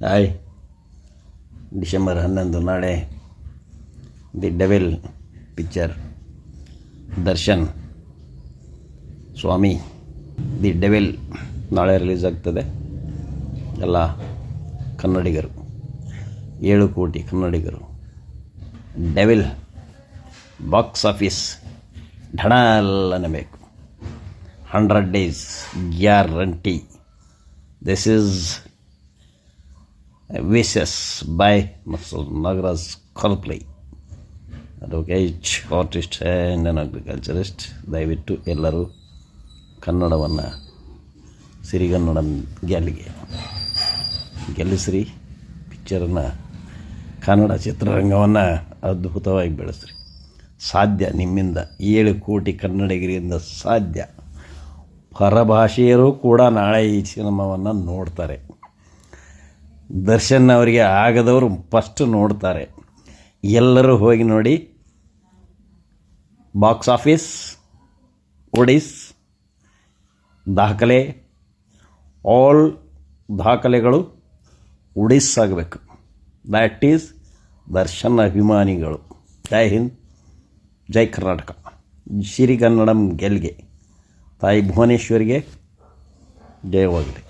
Hi, December 11 ನಾಳೆ the Devil picture. Darshan Swami the Devil ನಾಳೆ release ಆಗ್ತದೆ. ಎಲ್ಲ ಕನ್ನಡಿಗರು 7 ಕೋಟಿ ಕನ್ನಡಿಗರು ಡೆವಿಲ್ ಬಾಕ್ಸ್ ಆಫೀಸ್ ಢಣಲ್ಲನೆ ಬೇಕು. 100 days guarantee. This is wishes by Masood Nagaraj Kolpli, advocate, artist and an agriculturist. ದಯವಿಟ್ಟು ಎಲ್ಲರೂ ಕನ್ನಡವನ್ನು ಸಿರಿಗನ್ನಡ ಗೆಲ್ಲಿಸ್ರಿ. ಪಿಕ್ಚರನ್ನು, ಕನ್ನಡ ಚಿತ್ರರಂಗವನ್ನು ಅದ್ಭುತವಾಗಿ ಬೆಳೆಸ್ರಿ. ಸಾಧ್ಯ, ನಿಮ್ಮಿಂದ 7 ಕೋಟಿ ಕನ್ನಡಿಗರಿಂದ ಸಾಧ್ಯ. ಹೊರಭಾಷೆಯರು ಕೂಡ ನಾಳೆ ಈ ಸಿನಿಮಾವನ್ನು ನೋಡ್ತಾರೆ. ದರ್ಶನ್ ಅವರಿಗೆ ಆಗದವರು ಫಸ್ಟ್ ನೋಡ್ತಾರೆ. ಎಲ್ಲರೂ ಹೋಗಿ ನೋಡಿ. ಬಾಕ್ಸ್ ಆಫೀಸ್ ಒಡಿಸ್ ದಾಖಲೆ, ಆಲ್ ದಾಖಲೆಗಳು ಒಡಿಸ್ ಆಗಬೇಕು. ದ್ಯಾಟ್ ಈಸ್ ದರ್ಶನ್ ಅಭಿಮಾನಿಗಳು. ಜೈ ಹಿಂದ್, ಜೈ ಕರ್ನಾಟಕ. ಸಿರಿಗನ್ನಡಂ ಗೆಲ್ಗೆ. ತಾಯಿ ಭುವನೇಶ್ವರಿಗೆ ಜಯವಾಗಲಿ.